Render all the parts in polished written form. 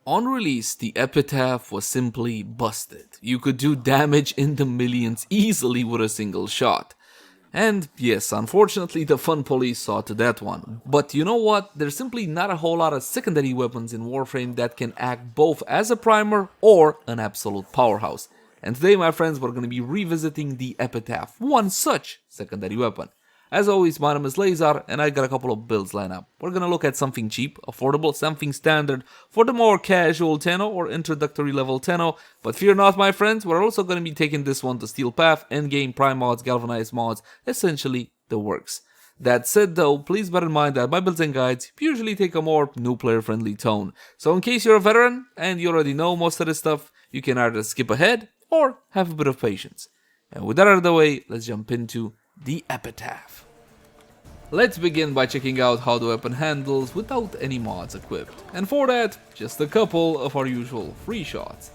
On release, the Epitaph was simply busted. You could do damage in the millions easily with a single shot. And yes, unfortunately the fun police saw to that one. But you know what? There's simply not a whole lot of secondary weapons in Warframe that can act both as a primer or an absolute powerhouse. And today, my friends, we're going to be revisiting the Epitaph, one such secondary weapon. As always, my name is Leyzar, and I got a couple of builds lined up. We're gonna look at something cheap, affordable, something standard for the more casual Tenno or introductory level Tenno. But fear not, my friends, we're also gonna be taking this one to Steel Path, Endgame, Prime mods, Galvanized mods, essentially the works. That said though, please bear in mind that my builds and guides usually take a more new player friendly tone. So in case you're a veteran and you already know most of this stuff, you can either skip ahead or have a bit of patience. And with that out of the way, let's jump into the Epitaph. Let's begin by checking out how the weapon handles without any mods equipped. And for that, just a couple of our usual free shots.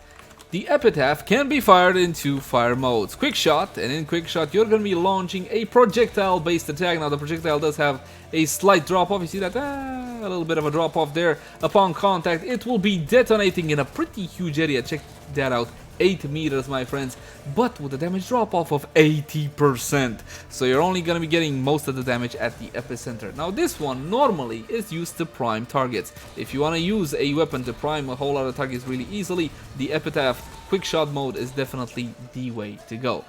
The Epitaph can be fired in two fire modes. Quick shot, and in quick shot you're going to be launching a projectile based attack. Now the projectile does have a slight drop off, you see that? A little bit of a drop off there. Upon contact it will be detonating in a pretty huge area, check that out. 8 meters, my friends, but with a damage drop off of 80%. So you're only gonna be getting most of the damage at the epicenter. Now this one normally is used to prime targets. If you wanna use a weapon to prime a whole lot of targets really easily, the Epitaph quick shot mode is definitely the way to go.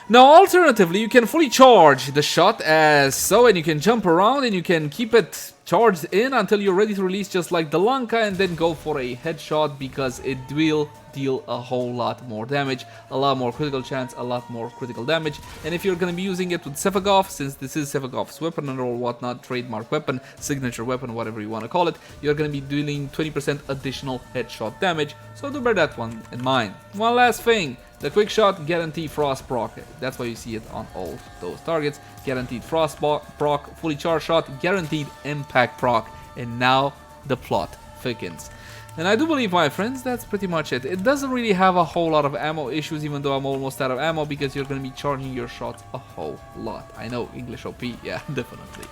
Now alternatively, you can fully charge the shot as so, and you can jump around and you can keep it charged in until you're ready to release, just like the Lanka, and then go for a headshot because it will deal a whole lot more damage, a lot more critical chance, a lot more critical damage. And if you're going to be using it with Sephiroth, since this is Sephiroth's weapon and or whatnot, trademark weapon, signature weapon, whatever you want to call it, you're going to be dealing 20% additional headshot damage, so do bear that one in mind. One last thing, the quick shot guaranteed frost proc, that's why you see it on all those targets. Guaranteed frost proc, fully charged shot, guaranteed impact proc, and now the plot thickens. And I do believe, my friends, that's pretty much it. It doesn't really have a whole lot of ammo issues, even though I'm almost out of ammo, because you're going to be charging your shots a whole lot. I know, English OP, yeah, definitely.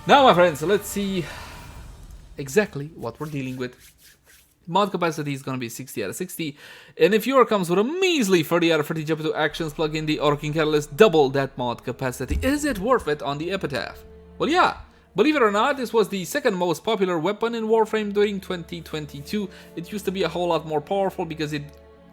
Now, my friends, let's see exactly what we're dealing with. Mod capacity is going to be 60 out of 60, and if your comes with a measly 30 out of 30 jump into actions, plug in the Arcing Catalyst, double that mod capacity. Is it worth it on the Epitaph? Well, yeah. Believe it or not, this was the second most popular weapon in Warframe during 2022. It used to be a whole lot more powerful because it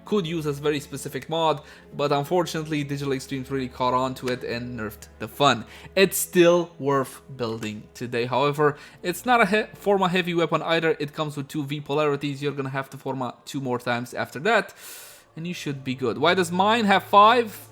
could use a very specific mod, but unfortunately Digital Extremes really caught on to it and nerfed the fun. It's still worth building today, however. It's not a Forma heavy weapon either. It comes with 2 V polarities. You're gonna have to Forma 2 more times after that, and you should be good. Why does mine have 5?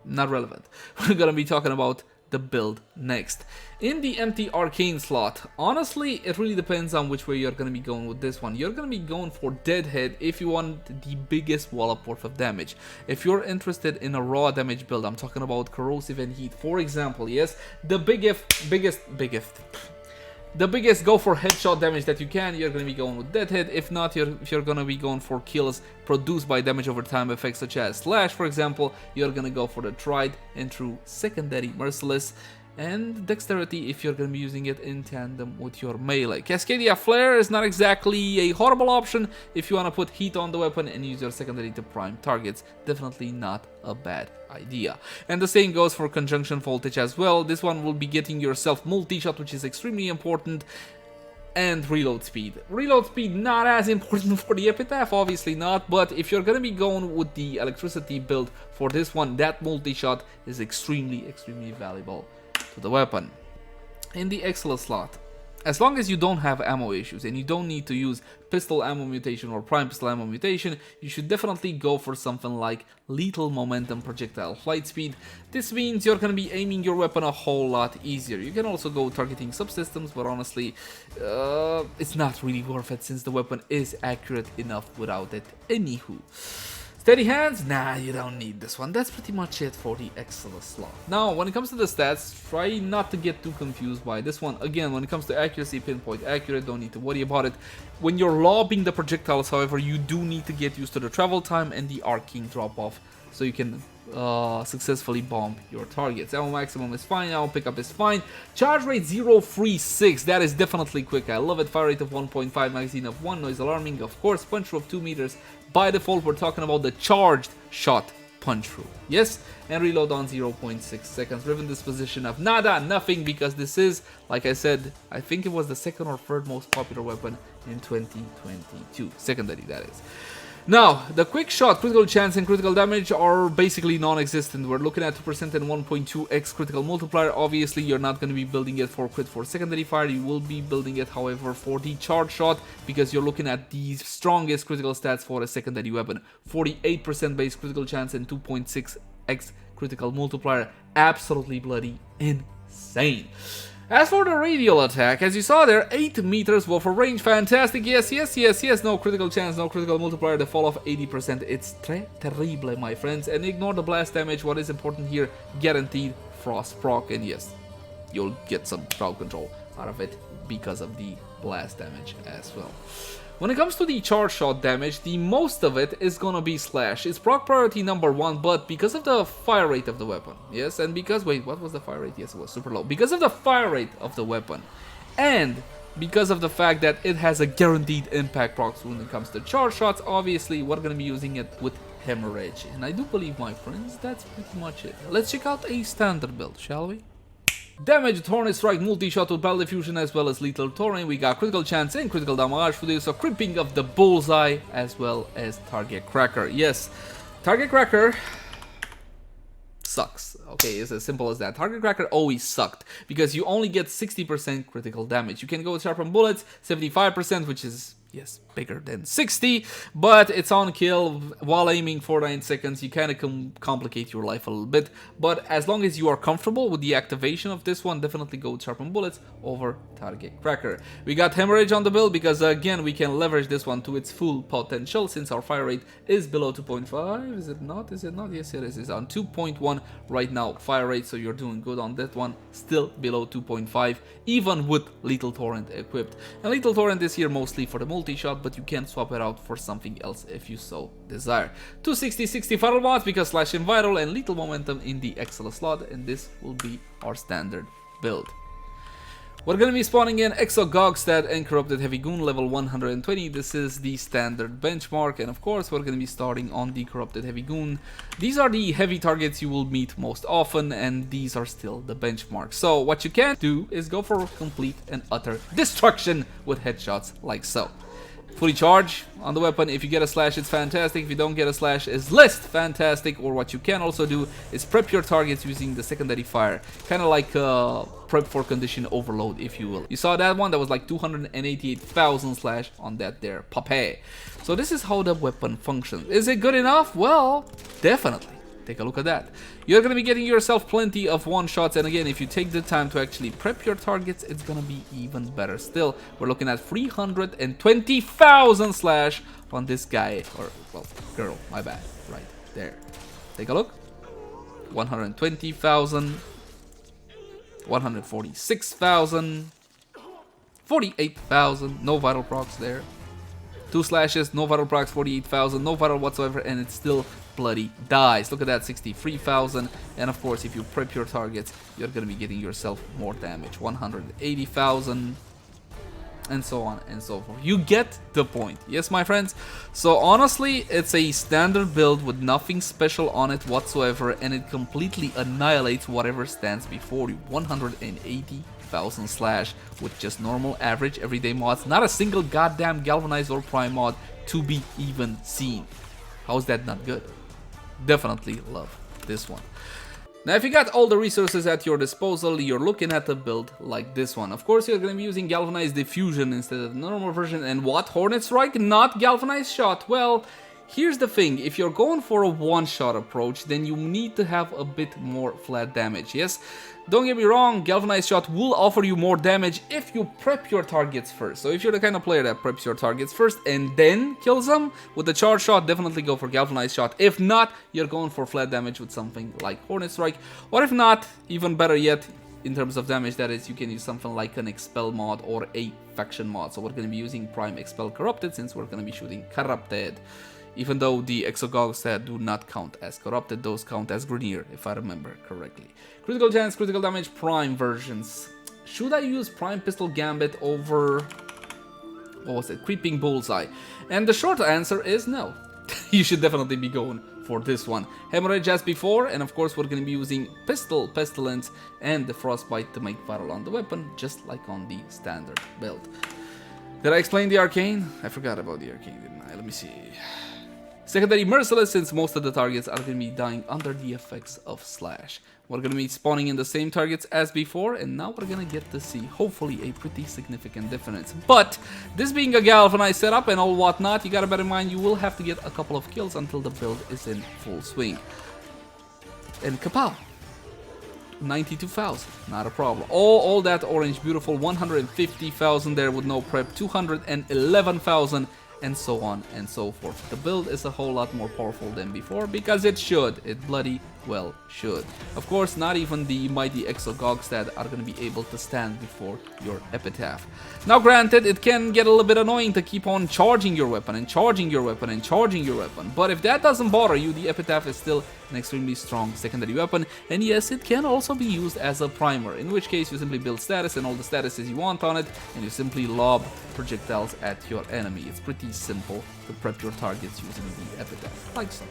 Not relevant. We're gonna be talking about the build next. In the empty arcane slot, honestly, it really depends on which way you're going to be going with this one. You're going to be going for Deadhead if you want the biggest wallop worth of damage. If you're interested in a raw damage build, I'm talking about corrosive and heat, for example, yes, the biggest go for headshot damage that you can, you're going to be going with Deadhead. If not, if you're going to be going for kills produced by damage over time effects such as Slash, for example, you're going to go for the tried and true secondary Merciless. And Dexterity if you're going to be using it in tandem with your melee. Cascadia Flare is not exactly a horrible option if you want to put heat on the weapon and use your secondary to prime targets. Definitely not a bad idea. And the same goes for Conjunction Voltage as well. This one will be getting yourself multi-shot, which is extremely important. And reload speed. Reload speed not as important for the Epitaph, obviously not, but if you're gonna be going with the electricity build for this one, that multi-shot is extremely valuable to the weapon. In the excellent slot, as long as you don't have ammo issues and you don't need to use pistol ammo mutation or prime pistol ammo mutation, you should definitely go for something like lethal momentum projectile flight speed. This means you're going to be aiming your weapon a whole lot easier. You can also go targeting subsystems, but honestly, it's not really worth it since the weapon is accurate enough without it. Anywho. Steady hands? Nah, you don't need this one. That's pretty much it for the excellent slot. Now, when it comes to the stats, try not to get too confused by this one. Again, when it comes to accuracy, pinpoint accurate, don't need to worry about it. When you're lobbing the projectiles, however, you do need to get used to the travel time and the arcing drop-off, so you can successfully bomb your targets. Ammo maximum is fine, ammo pickup is fine. Charge rate 0.36, that is definitely quick, I love it. Fire rate of 1.5, magazine of 1, noise alarming, of course. Punch through of 2 meters. By default, we're talking about the charged shot punch through. Yes, and reload on 0.6 seconds. Riven disposition of nada, nothing, because this is, like I said, I think it was the second or third most popular weapon in 2022. Secondary, that is. Now, the quick shot, critical chance, and critical damage are basically non-existent. We're looking at 2% and 1.2x critical multiplier. Obviously, you're not going to be building it for crit for secondary fire. You will be building it, however, for the charge shot, because you're looking at the strongest critical stats for a secondary weapon. 48% base critical chance and 2.6x critical multiplier. Absolutely bloody insane. As for the radial attack, as you saw there, 8 meters Warframe range, fantastic, yes, no critical chance, no critical multiplier, the fall of 80%, it's très terrible, my friends, and ignore the blast damage. What is important here, guaranteed frost proc, and yes, you'll get some crowd control out of it because of the blast damage as well. When it comes to the charge shot damage, the most of it is gonna be slash. It's proc priority number 1, but because of the fire rate of the weapon, yes, and because, wait, what was the fire rate? Yes, it was super low. Because of the fire rate of the weapon, and because of the fact that it has a guaranteed impact proc when it comes to charge shots, obviously we're gonna be using it with hemorrhage. And I do believe, my friends, that's pretty much it. Let's check out a standard build, shall we? Damage, Hornet Strike, multi-shot with Battle Diffusion as well as Lethal Torrent. We got critical chance and critical damage for this, so crimping of the bullseye as well as Target Cracker. Yes, Target Cracker sucks. Okay, it's as simple as that. Target Cracker always sucked because you only get 60% critical damage. You can go with Sharpened Bullets, 75%, which is, yes, bigger than 60, but it's on kill while aiming for 9 seconds. You kind of complicate your life a little bit, but as long as you are comfortable with the activation of this one, definitely go with Sharpened Bullets over Target Cracker. We got Hemorrhage on the build because, again, we can leverage this one to its full potential since our fire rate is below 2.5. Is it not? Is it not? Yes, it is. It's on 2.1 right now, fire rate, so you're doing good on that one. Still below 2.5, even with Lethal Torrent equipped. And Lethal Torrent is here mostly for the multi-shot, but you can swap it out for something else if you so desire. 260-60 vital mods because slash in vital and lethal momentum in the Excel slot, and this will be our standard build. We're gonna be spawning in Exo Gogstat and Corrupted Heavy Goon level 120. This is the standard benchmark, and of course we're gonna be starting on the Corrupted Heavy Goon. These are the heavy targets you will meet most often, and these are still the benchmark. So what you can do is go for complete and utter destruction with headshots like so. Fully charge on the weapon. If you get a slash, it's fantastic. If you don't get a slash, it's less fantastic. Or what you can also do is prep your targets using the secondary fire. Kind of like prep for condition overload, if you will. You saw that one? That was like 288,000 slash on that there. Pape. So this is how the weapon functions. Is it good enough? Well, definitely. Take a look at that. You're going to be getting yourself plenty of one-shots, and again, if you take the time to actually prep your targets, it's going to be even better still. We're looking at 320,000 slash on this guy, or, well, girl, my bad, right there. Take a look. 120,000, 146,000, 48,000, no vital procs there. 2 slashes, no vital procs, 48,000, no vital whatsoever, and it's still bloody dies. Look at that, 63,000, and of course if you prep your targets, you're gonna be getting yourself more damage. 180,000, and so on and so forth. You get the point, yes, my friends? So honestly, it's a standard build with nothing special on it whatsoever, and it completely annihilates whatever stands before you. 180,000 slash with just normal average everyday mods, not a single goddamn galvanized or prime mod to be even seen. How's that not good? Definitely love this one. Now, if you got all the resources at your disposal, you're looking at a build like this one. Of course, you're going to be using Galvanized Diffusion instead of the normal version. And what? Hornet Strike, not Galvanized Shot? Well, here's the thing. If you're going for a one-shot approach, then you need to have a bit more flat damage, yes? Don't get me wrong, Galvanized Shot will offer you more damage if you prep your targets first. So if you're the kind of player that preps your targets first and then kills them with the charge shot, definitely go for Galvanized Shot. If not, you're going for flat damage with something like Hornet Strike. Or if not, even better yet, in terms of damage, that is, you can use something like an Expel mod or a Faction mod. So we're going to be using Prime Expel Corrupted since we're going to be shooting Corrupted. Even though the exogogs that do not count as corrupted, those count as Grenier, if I remember correctly. Critical chance, critical damage, prime versions. Should I use Prime Pistol Gambit over, what was it, Creeping Bullseye? And the short answer is no. You should definitely be going for this one. Hemorrhage as before, and of course we're going to be using Pistol, Pestilence, and the Frostbite to make viral on the weapon, just like on the standard build. Did I explain the arcane? I forgot about the arcane, didn't I? Let me see. Secondary Merciless, since most of the targets are going to be dying under the effects of Slash. We're going to be spawning in the same targets as before, and now we're going to get to see, hopefully, a pretty significant difference. But, this being a galvanized setup and all whatnot, you gotta bear in mind you will have to get a couple of kills until the build is in full swing. And kapow! 92,000, not a problem. All that orange, beautiful, 150,000 there with no prep, 211,000, and so on and so forth. The build is a whole lot more powerful than before, because it should. It bloody well should. Of course, not even the mighty exogogs that are going to be able to stand before your Epitaph. Now granted, it can get a little bit annoying to keep on charging your weapon and charging your weapon and charging your weapon, but if that doesn't bother you, the Epitaph is still an extremely strong secondary weapon, and yes, it can also be used as a primer, in which case you simply build status and all the statuses you want on it, and you simply lob projectiles at your enemy. It's pretty simple to prep your targets using the Epitaph, like so.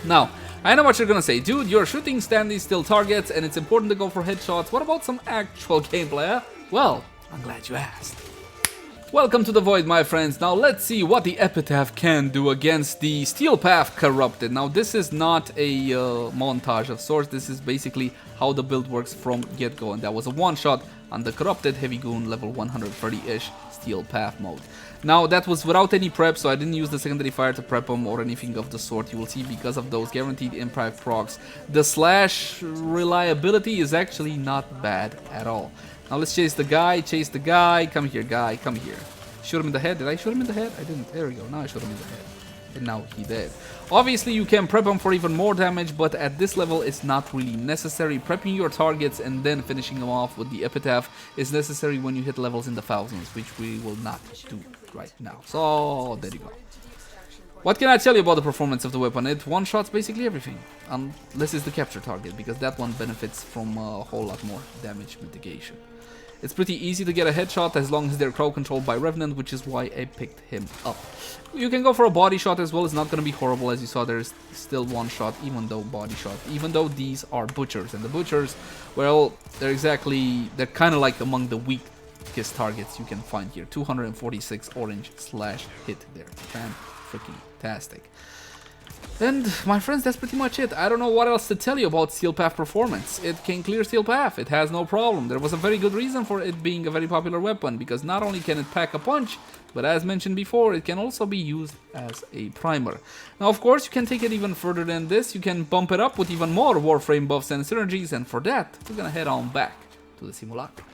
Now, I know what you're gonna say, dude, you're shooting standing still targets and it's important to go for headshots. What about some actual gameplay? Well, I'm glad you asked. Welcome to the Void, my friends. Now let's see what the Epitaph can do against the Steel Path Corrupted. Now this is not a montage of sorts, this is basically how the build works from get-go, and that was a one-shot on the Corrupted Heavy Goon level 130-ish Steel Path mode. Now that was without any prep, so I didn't use the secondary fire to prep him or anything of the sort. You will see because of those guaranteed impact procs, the slash reliability is actually not bad at all. Now let's chase the guy, come here guy, come here. Shoot him in the head, did I shoot him in the head? I didn't, there we go, now I shot him in the head. And now he did. Obviously you can prep him for even more damage, but at this level it's not really necessary. Prepping your targets and then finishing them off with the Epitaph is necessary when you hit levels in the thousands, which we will not do right now. So there you go. What can I tell you about the performance of the weapon? It one-shots basically everything, unless it's the capture target, because that one benefits from a whole lot more damage mitigation. It's pretty easy to get a headshot as long as they're crowd controlled by Revenant, which is why I picked him up. You can go for a body shot as well, it's not going to be horrible. As you saw, there's still one shot, even though these are butchers, and the butchers, well, they're kind of like among the weakest targets you can find here. 246 orange slash hit there. Fan-freaking-tastic. And my friends, that's pretty much it. I don't know what else to tell you about Steel Path performance. It can clear Steel Path, it has no problem. There was a very good reason for it being a very popular weapon, because not only can it pack a punch, but as mentioned before, it can also be used as a primer. Now of course you can take it even further than this, you can bump it up with even more Warframe buffs and synergies, and for that, we're gonna head on back to the simulacrum.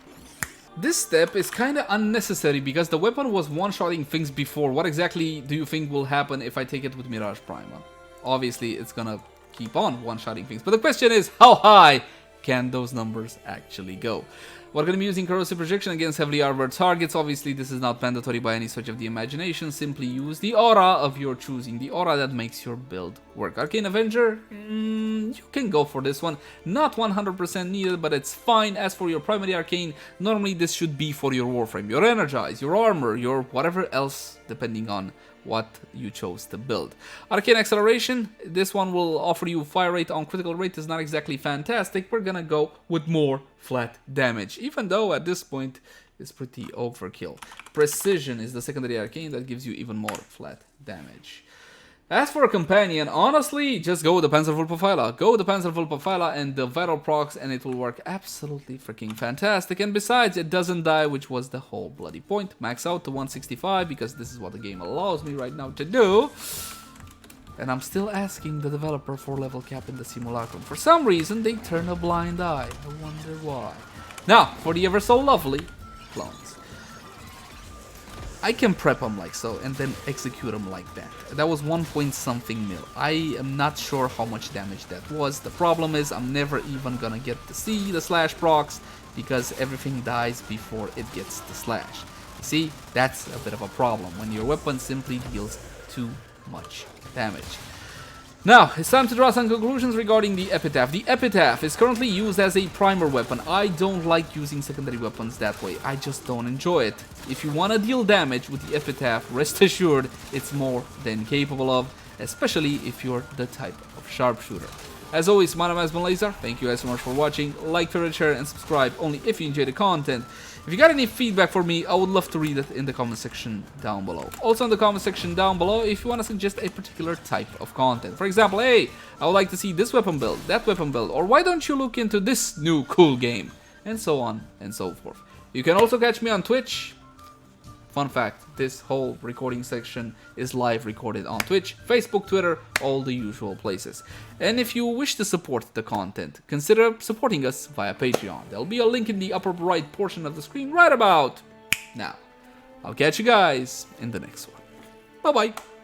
This step is kinda unnecessary because the weapon was one-shotting things before. What exactly do you think will happen if I take it with Mirage Primer? Obviously, it's gonna keep on one-shotting things, but the question is, how high can those numbers actually go? We're gonna be using Corrosive Projection against heavily armored targets. Obviously, this is not mandatory by any stretch of the imagination. Simply use the aura of your choosing, the aura that makes your build work. Arcane Avenger, you can go for this one. Not 100% needed, but it's fine. As for your primary arcane, normally this should be for your Warframe, your Energize, your armor, your whatever else, depending on what you chose to build. Arcane Acceleration, this one will offer you fire rate on critical rate, is not exactly fantastic. We're gonna go with more flat damage, even though at this point it's pretty overkill. Precision is the secondary arcane that gives you even more flat damage. As for a companion, honestly, just go with the Panzerwulpaphyla. Go with the Panzerwulpaphyla and the vital procs, and it will work absolutely freaking fantastic. And besides, it doesn't die, which was the whole bloody point. Max out to 165, because this is what the game allows me right now to do. And I'm still asking the developer for level cap in the simulacrum. For some reason, they turn a blind eye. I wonder why. Now, for the ever so lovely clones. I can prep them like so, and then execute them like that. That was 1 point something mil. I am not sure how much damage that was. The problem is, I'm never even gonna get to see the slash procs, because everything dies before it gets the slash. See, that's a bit of a problem, when your weapon simply deals too much damage. Now, it's time to draw some conclusions regarding the Epitaph. The Epitaph is currently used as a primer weapon. I don't like using secondary weapons that way. I just don't enjoy it. If you want to deal damage with the Epitaph, rest assured it's more than capable of, especially if you're the type of sharpshooter. As always, my name has been Lazer. Thank you guys so much for watching. Like, favorite, share, and subscribe only if you enjoy the content. If you got any feedback for me, I would love to read it in the comment section down below. Also in the comment section down below, if you want to suggest a particular type of content. For example, hey, I would like to see this weapon build, that weapon build, or why don't you look into this new cool game? And so on and so forth. You can also catch me on Twitch. Fun fact, this whole recording section is live recorded on Twitch, Facebook, Twitter, all the usual places. And if you wish to support the content, consider supporting us via Patreon. There'll be a link in the upper right portion of the screen right about now. I'll catch you guys in the next one. Bye-bye.